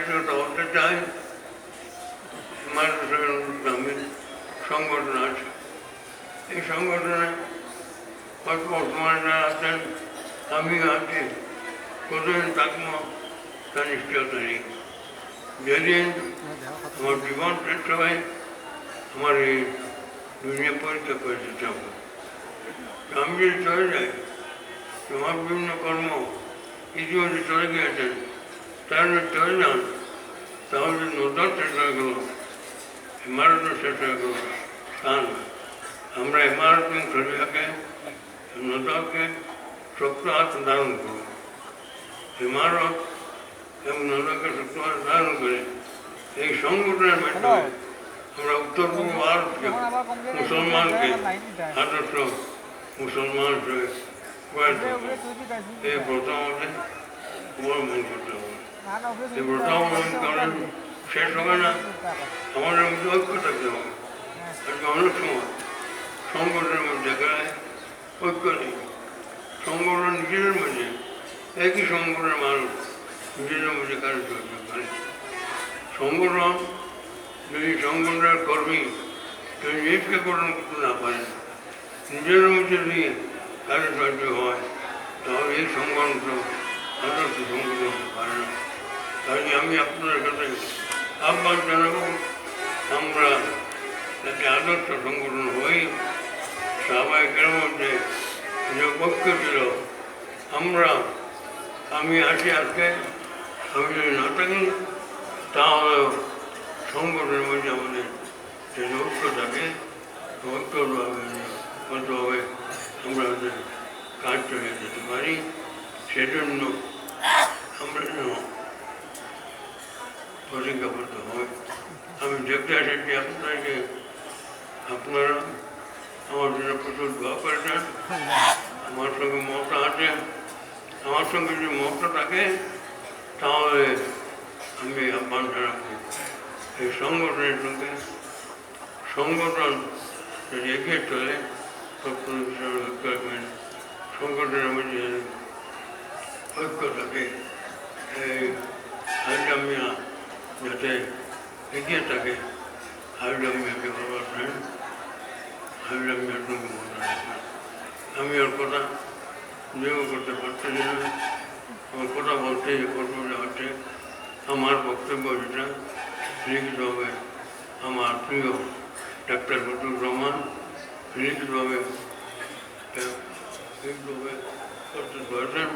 ব্যক্তিগত হতে চাই, মানুষের গ্রামীণ সংগঠন আছে। এই সংগঠনে বর্তমানে যারা আছেন, আমি আছি, কতদিন থাকবো তা নিশ্চয়তা নেই। যেদিন আমার জীবন শেষ হয়, আমার এই দুনিয়া পরীক্ষা করে দিতে হবে। আমি যদি চলে যাই, তোমার বিভিন্ন কর্ম ইতিমধ্যে চলে গিয়েছেন, তারা যদি চলে যান, তাহলে নদর শেষ হয়ে গেল, ইমারতও শেষ হয়ে গেল, তা না। আমরা ইমারত শরীরকে নদরকে শক্ত হাত ধারণ করব। ইমারত এবং নদরকে শক্ত হাত ধারণ করে এই সংগঠনের মাধ্যমে আমরা উত্তর পূর্ব ভারতকে মুসলমানকে আদর্শ মুসলমান হিসেবে এই ব্রত আমাদের অবলম্বন করতে হবে। এই ব্রত অবলম্বন করেন শেষ হবে না, আমাদের মধ্যে ঐক্য থাকতে হবে। আজকে অনেক সময় সংগঠনের মধ্যে দেখায় ঐক্য নেই। সংগঠন নিজেদের মধ্যে একই সংগঠনের মানুষ নিজেদের মধ্যে কাজ করতে পারে। সংগঠন যদি সংগঠনের কর্মী যদি নিজকে গঠন করতে না পারেন, নিজের মধ্যে দিয়ে কার্যসাহায্য হয়, তাহলে এই সংগঠন আদর্শ সংগঠন হতে পারে না। তাই আমি আপনাদের কাছে আহ্বান জানাবো, আমরা যাতে আদর্শ সংগঠন হই। সাহাবায়ে মধ্যে যে পক্ষ ছিল, আমি আছি আজকে, আমি যদি না থাকি তাহলে সংগঠনের মধ্যে আমাদের যে ঐক্য থাকে, ঐক্যভাবে আমরা কাজ চলে যেতে পারি। সেজন্য আমরা যেন প্রতিজ্ঞাবদ্ধ হই। আমি দেখতে এসেছি আপনাদেরকে, আপনারা আমার জন্য প্রচুর দোয়া করেছেন। আমার সঙ্গে মমতা আছে, আমার সঙ্গে যদি মমতা থাকে তাহলে আমি আহ্বান জানাবো এই সংগঠনের সঙ্গে, সংগঠন যদি এগিয়ে চলে সংগঠনের মধ্যে ঐক্য থাকে, এই হাইজামিয়া যাতে এগিয়ে থাকে, হাইজামিয়াকে ভালোবাসেন, হাইজামিয়ার সঙ্গে মনে রাখবেন। আমি ওর কথা নিয়োগ করতে পারছি না, আমার কথা বলতে অসুবিধা হচ্ছে। আমার বক্তব্য যেটা লিখিতভাবে আমার প্রিয় ডাক্তার ফজলুর রহমান লিখিতভাবে করতে পারছেন।